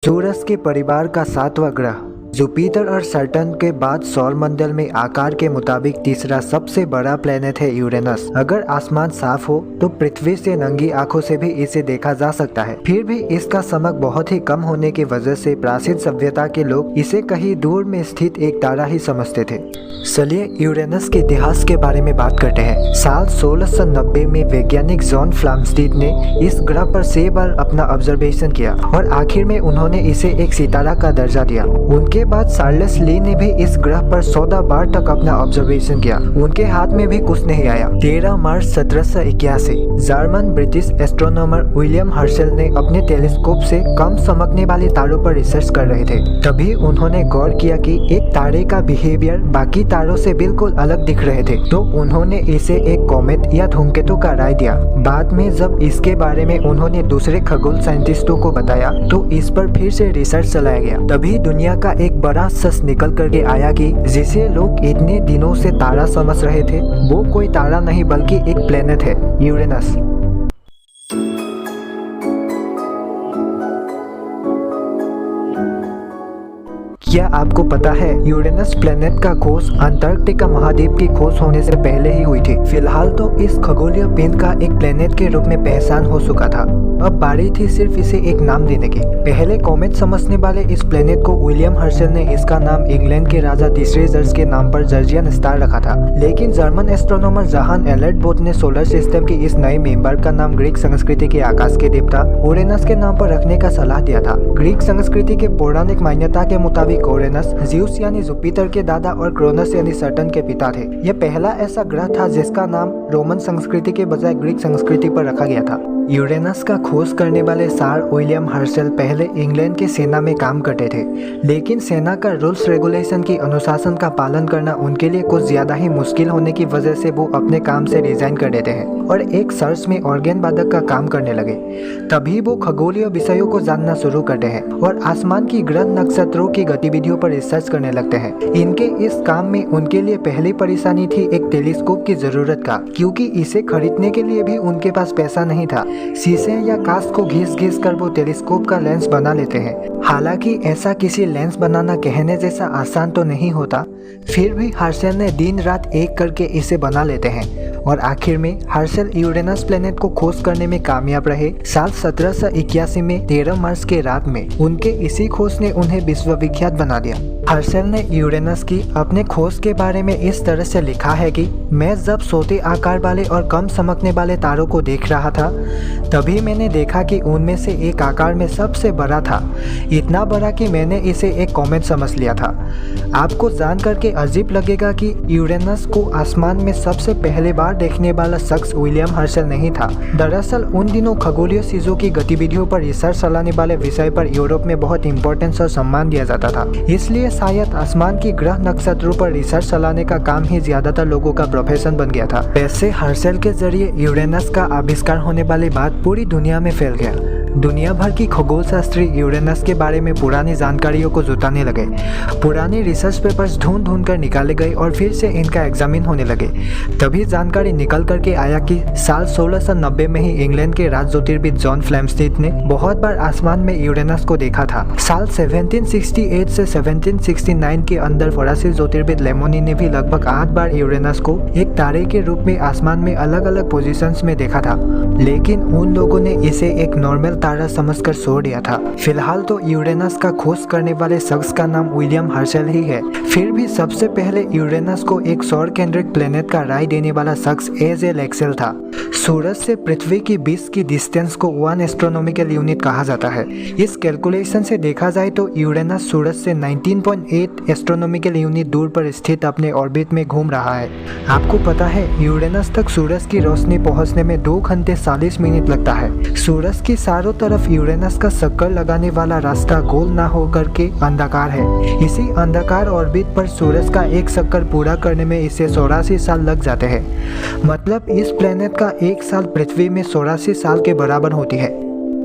सूरज के परिवार का सातवां ग्रह जुपिटर और सैटर्न के बाद सौर मंडल में आकार के मुताबिक तीसरा सबसे बड़ा प्लेनेट है यूरेनस। अगर आसमान साफ हो तो पृथ्वी से नंगी आंखों से भी इसे देखा जा सकता है। फिर भी इसका चमक बहुत ही कम होने की वजह से प्राचीन सभ्यता के लोग इसे कहीं दूर में स्थित एक तारा ही समझते थे। चलिए यूरेनस के इतिहास के बारे में बात करते हैं। साल 1690 में वैज्ञानिक जॉन फ्लामस्टीड ने इस ग्रह पर 6 बार अपना ऑब्जर्वेशन किया और आखिर में उन्होंने इसे एक सितारा का दर्जा दिया। उनके बाद चार्ल्स ली ने भी इस ग्रह पर 14 बार तक अपना ऑब्जर्वेशन किया। उनके हाथ में भी कुछ नहीं आया। 13 मार्च 1781 German British astronomer William Herschel ने अपने टेलीस्कोप से कम चमकने वाले तारों पर रिसर्च कर रहे थे। तभी उन्होंने गौर किया कि एक तारे का बिहेवियर बाकी तारों से बिल्कुल अलग दिख रहे थे, तो उन्होंने इसे एक कॉमेट या धूमकेतु का राय दिया। बाद में जब इसके बारे में उन्होंने दूसरे खगोल साइंटिस्टों को बताया तो इस पर फिर से रिसर्च चलाया गया। तभी दुनिया का एक बड़ा सच निकल करके आया कि जिसे लोग इतने दिनों से तारा समझ रहे थे वो कोई तारा नहीं बल्कि एक प्लेनेट है, यूरेनस। क्या आपको पता है यूरेनस प्लेनेट का खोज अंटार्कटिका महाद्वीप की खोज होने से पहले ही हुई थी। फिलहाल तो इस खगोलीय पिंड का एक प्लेनेट के रूप में पहचान हो चुका था। अब बारी थी सिर्फ इसे एक नाम देने की। पहले कॉमेट समझने वाले इस प्लेनेट को विलियम हर्शल ने इसका नाम इंग्लैंड के राजा तीसरे जॉर्ज के नाम पर जॉर्जियन स्टार रखा था। लेकिन जर्मन एस्ट्रोनॉमर जॉहान एलर्ट बोथ ने सोलर सिस्टम के इस नए मेंबर का नाम ग्रीक संस्कृति के आकाश के देवता ओरेनस के नाम पर रखने का सलाह दिया था। ग्रीक संस्कृति के पौराणिक मान्यता के मुताबिक ओरेनस ज्यूस यानी जुपिटर के दादा और क्रोनस यानी सैटर्न के पिता थे। यह पहला ऐसा ग्रह था जिसका नाम रोमन संस्कृति के बजाय ग्रीक संस्कृति पर रखा गया था। यूरेनस का खोज करने वाले सर विलियम हर्शल पहले इंग्लैंड की सेना में काम करते थे, लेकिन सेना का रूल्स रेगुलेशन की अनुशासन का पालन करना उनके लिए कुछ ज्यादा ही मुश्किल होने की वजह से वो अपने काम से रिजाइन कर देते हैं और एक चर्च में ऑर्गेन वादक का काम करने लगे। तभी वो खगोलीय विषयों को जानना शुरू करते हैं और आसमान की ग्रह नक्षत्रों की गतिविधियों पर रिसर्च करने लगते हैं। इनके इस काम में उनके लिए पहली परेशानी थी एक टेलीस्कोप की जरूरत का, क्योंकि इसे खरीदने के लिए भी उनके पास पैसा नहीं था। शीशे या कांच को घिस कर वो टेलीस्कोप का लेंस बना लेते हैं। हालांकि ऐसा किसी लेंस बनाना कहने जैसा आसान तो नहीं होता, फिर भी हर्शल ने दिन रात एक करके इसे बना लेते हैं और आखिर में हर्शल यूरेनस प्लेनेट को खोज करने में कामयाब रहे। साल 1781 में 13 मार्च के रात में उनके इसी खोज ने उन्हें विश्वविख्यात बना दिया। हर्शल ने यूरेनस की अपने खोज के बारे में इस तरह से लिखा है कि मैं जब छोटे आकार वाले और कम चमकने वाले तारों को देख रहा था तभी मैंने देखा कि उनमें से एक आकार में सबसे बड़ा था, इतना बड़ा कि मैंने इसे एक कॉमेट समझ लिया था। आपको जान करके अजीब लगेगा कि यूरेनस को आसमान में सबसे पहले बार देखने वाला शख्स विलियम हर्शल नहीं था। दरअसल उन दिनों खगोलीय चीजों की गतिविधियों पर रिसर्च चलाने वाले विषय पर यूरोप में बहुत इंपॉर्टेंस और सम्मान दिया जाता था, इसलिए शायद आसमान की ग्रह नक्षत्रों पर रिसर्च चलाने का काम ही ज्यादातर लोगों का प्रोफेशन बन गया था। वैसे हर्शल के जरिए यूरेनस का आविष्कार होने वाली बात पूरी दुनिया में फैल गया। दुनिया भर की खगोल शास्त्री यूरेनस के बारे में पुरानी जानकारियों को जुटाने लगे। पुराने रिसर्च पेपर्स ढूंढ कर निकाले गए और फिर से इनका एग्जामिन होने लगे। तभी जानकारी निकल करके आया कि साल 1690 में ही इंग्लैंड के राज ज्योतिर्विद जॉन फ्लेमस्टीड ने बहुत बार आसमान में यूरेनस को देखा था। साल 1768 से 1769 के अंदर फरासी ज्योतिर्विद लेमोनी ने भी लगभग 8 बार यूरेनस को एक तारे के रूप में आसमान में अलग अलग पोजीशंस में देखा था, लेकिन उन लोगों ने इसे एक नॉर्मल तारा समझकर छोड़ दिया था। फिलहाल तो यूरेनस का खोज करने वाले शख्स का नाम विलियम हर्शल ही है। फिर भी सबसे पहले यूरेनस को एक सौर केंद्रित प्लेनेट का राय देने वाला शख्स एजे लेक्सेल था। सूरज से पृथ्वी की बीच की डिस्टेंस को 1 एस्ट्रोनॉमिकल यूनिट कहा जाता है। इस कैलकुलेशन से देखा जाए तो यूरेनस सूरज से 19.8 एस्ट्रोनॉमिकल यूनिट दूर पर स्थित अपने ऑर्बिट में घूम रहा है। आपको पता है यूरेनस तक सूरज की रोशनी पहुंचने में 2 घंटे 40 मिनट लगता है। सूरज की चारों तरफ यूरेनस का चक्कर लगाने वाला रास्ता गोल ना होकर के अंधकार है। इसी अंधकार ऑर्बिट पर सूरज का एक चक्कर पूरा करने में इसे 84 साल लग जाते हैं। मतलब इस प्लेनेट का एक साल पृथ्वी में 84 साल के बराबर होती है।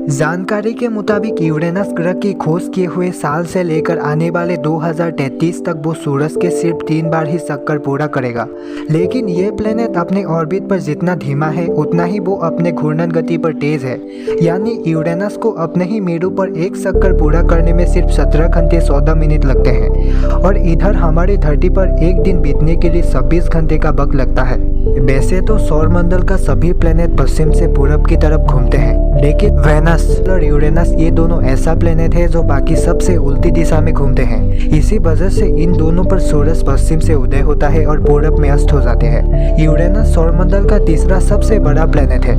जानकारी के मुताबिक यूरेनस ग्रह की खोज किए हुए साल से लेकर आने वाले 2033 तक वो सूरज के सिर्फ 3 बार ही चक्कर पूरा करेगा। लेकिन ये प्लेनेट अपने ऑर्बिट पर जितना धीमा है उतना ही वो अपने घूर्णन गति पर तेज है। यानी यूरेनस को अपने ही मेरू पर एक चक्कर पूरा करने में सिर्फ 17 घंटे 14 मिनट लगते हैं और इधर हमारी धरती पर एक दिन बीतने के लिए 26 घंटे का वक्त लगता है। वैसे तो सौरमंडल का सभी प्लेनेट पश्चिम से पूरब की तरफ घूमते हैं, लेकिन वेनस और यूरेनस ये दोनों ऐसा प्लेनेट है जो बाकी सबसे उल्टी दिशा में घूमते हैं। इसी वजह से इन दोनों पर सूरज पश्चिम से उदय होता है और पूरब में अस्त हो जाते हैं। यूरेनस सौरमंडल का तीसरा सबसे बड़ा प्लेनेट है।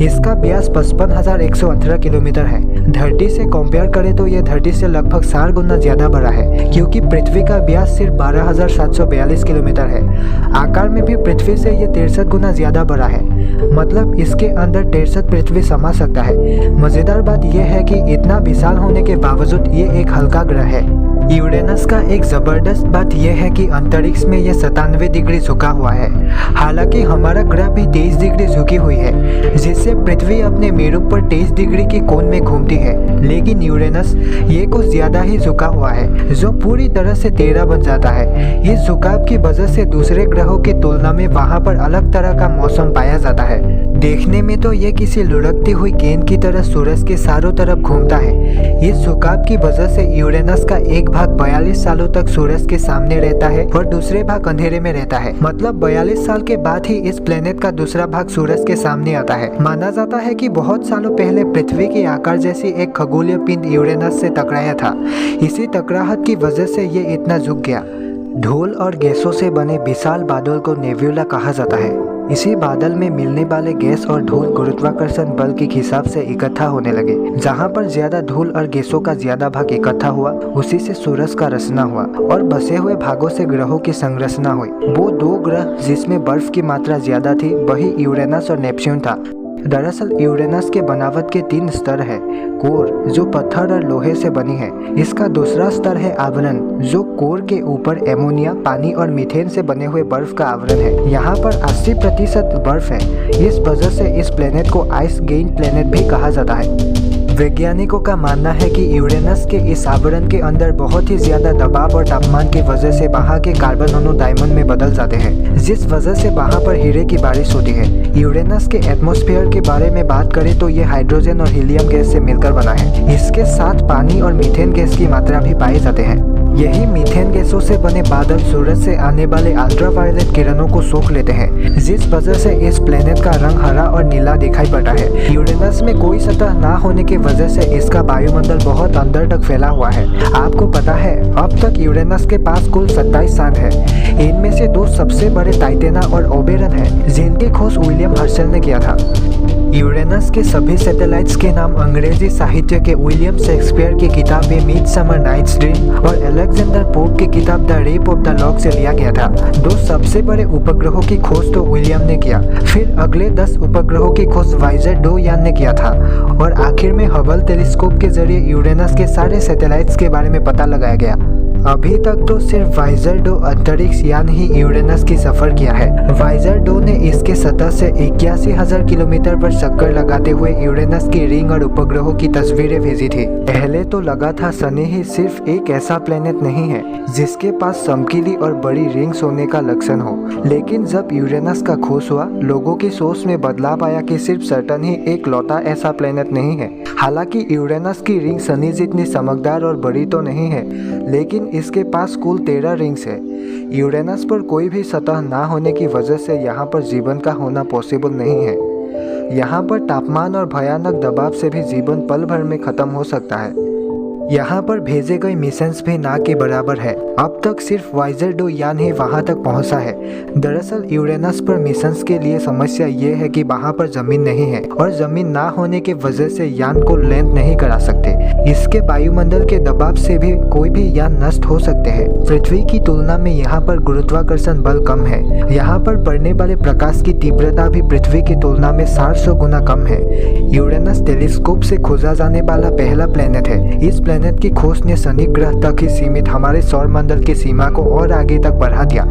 इसका व्यास 55,118 किलोमीटर है। धरती से कंपेयर करें तो यह धरती से लगभग 4 गुना ज्यादा बड़ा है, क्योंकि पृथ्वी का व्यास सिर्फ 12,742 किलोमीटर है। आकार में भी पृथ्वी से यह 63 गुना ज्यादा बड़ा है, मतलब इसके अंदर 63 पृथ्वी समा सकता है। मजेदार बात यह है कि इतना विशाल होने के बावजूद ये एक हल्का ग्रह है। यूरेनस का एक जबरदस्त बात यह है कि अंतरिक्ष में यह 97 डिग्री झुका हुआ है। हालांकि हमारा ग्रह भी 23 डिग्री झुकी हुई है, जिससे पृथ्वी अपने मेरू पर 23 डिग्री के कोण में घूमती है। लेकिन यूरेनस ये कुछ ज्यादा ही झुका हुआ है, जो पूरी तरह से टेढ़ा बन जाता है। इस झुकाव की वजह से दूसरे ग्रहों की तुलना में वहाँ पर अलग तरह का मौसम पाया जाता है। देखने में तो ये किसी लुढ़कती हुई गेंद की तरह सूरज के चारों तरफ घूमता है। इस झुकाव की वजह से यूरेनस का एक भाग 42 सालों तक सूरज के सामने रहता है और दूसरे भाग अंधेरे में रहता है। मतलब 42 साल के बाद ही इस प्लेनेट का दूसरा भाग सूरज के सामने आता है। माना जाता है कि बहुत सालों पहले पृथ्वी के आकार जैसी एक खगोलीय पिंड यूरेनस से टकराया था। इसी टकराहट की वजह से ये इतना झुक गया। धूल और गैसों से बने विशाल बादल को नेब्यूला कहा जाता है। इसी बादल में मिलने वाले गैस और धूल गुरुत्वाकर्षण बल के हिसाब से इकट्ठा होने लगे। जहां पर ज्यादा धूल और गैसों का ज्यादा भाग इकट्ठा हुआ, उसी से सूरज का रचना हुआ और बसे हुए भागों से ग्रहों की संरचना हुई। वो 2 ग्रह जिसमें बर्फ की मात्रा ज्यादा थी, वही यूरेनस और नेपच्यून था। दरअसल यूरेनस के बनावट के 3 स्तर है। कोर, जो पत्थर और लोहे से बनी है। इसका दूसरा स्तर है आवरण, जो कोर के ऊपर एमोनिया, पानी और मीथेन से बने हुए बर्फ का आवरण है। यहाँ पर 80% बर्फ है। इस वजह से इस प्लेनेट को आइस गेन प्लेनेट भी कहा जाता है। वैज्ञानिकों का मानना है कि यूरेनस के इस आवरण के अंदर बहुत ही ज्यादा दबाव और तापमान की वजह से वहाँ के कार्बन अणु डायमंड में बदल जाते हैं, जिस वजह से वहाँ पर हीरे की बारिश होती है। यूरेनस के एटमॉस्फेयर के बारे में बात करें तो ये हाइड्रोजन और हीलियम गैस से मिलकर बना है। इसके साथ पानी और मीथेन गैस की मात्रा भी पाए जाते हैं। यही मीथेन गैसों से बने बादल सूरज से आने वाले अल्ट्रावायलेट किरणों को सोख लेते हैं, जिस वजह से इस प्लेनेट का रंग हरा और नीला दिखाई पड़ता है। यूरेनस में कोई सतह ना होने की वजह से इसका वायुमंडल बहुत अंदर तक फैला हुआ है। आपको पता है, अब तक यूरेनस के पास कुल 27 चांद है। इनमें से 2 सबसे बड़े टाइटेना और ओबेरन है, जिनकी खोज विलियम हर्शल ने किया था। यूरेनस के सभी सैटेलाइट्स के नाम अंग्रेजी साहित्य के विलियम शेक्सपियर की किताब में मिडसमर नाइट्स ड्रीम और अलेक्जेंडर पोप की किताब the rape of the lock से लिया गया था। 2 सबसे बड़े उपग्रहों की खोज तो विलियम ने किया, फिर अगले 10 उपग्रहों की खोज वाइजर 2 यान ने किया था और आखिर में हबल टेलीस्कोप के जरिए यूरेनस के सारे सैटेलाइट्स के बारे में पता लगाया गया। अभी तक तो सिर्फ वाइजर 2 अंतरिक्ष यान ही यूरेनस की सफर किया है। वाइजर 2 ने इसके सतह से 81,000 किलोमीटर पर चक्कर लगाते हुए यूरेनस की रिंग और उपग्रहों की तस्वीरें भेजी थी। पहले तो लगा था शनि ही सिर्फ एक ऐसा प्लेनेट नहीं है जिसके पास चमकीली और बड़ी रिंग्स होने का लक्षण हो, लेकिन जब यूरेनस का खोज हुआ, लोगों की सोच में बदलाव आया कि सिर्फ सैटर्न ही एक लौता ऐसा प्लेनेट नहीं है। हालांकि यूरेनस की रिंग शनि जितनी चमकदार और बड़ी तो नहीं है, लेकिन इसके पास कुल 13 रिंग्स है। यूरेनस पर कोई भी सतह ना होने की वजह से यहाँ पर जीवन का होना पॉसिबल नहीं है। यहाँ पर तापमान और भयानक दबाव से भी जीवन पल भर में खत्म हो सकता है। यहाँ पर भेजे गए मिशंस भी ना के बराबर है। अब तक सिर्फ वाइजर 2 यान ही वहाँ तक पहुँचा है। दरअसल यूरेनस पर मिशंस के लिए समस्या ये है कि वहाँ पर जमीन नहीं है और जमीन ना होने की वजह से यान को लैंड नहीं करा सकते। इसके वायुमंडल के दबाव से भी कोई भी यान नष्ट हो सकते हैं। पृथ्वी की तुलना में यहाँ पर गुरुत्वाकर्षण बल कम है। यहाँ पर पड़ने वाले प्रकाश की तीव्रता भी पृथ्वी की तुलना में 400 गुना कम है। यूरेनस टेलीस्कोप से खोजा जाने वाला पहला प्लेनेट है। इस प्लेनेट की खोज ने शनि ग्रह तक ही सीमित हमारे सौरमंडल की सीमा को और आगे तक बढ़ा दिया।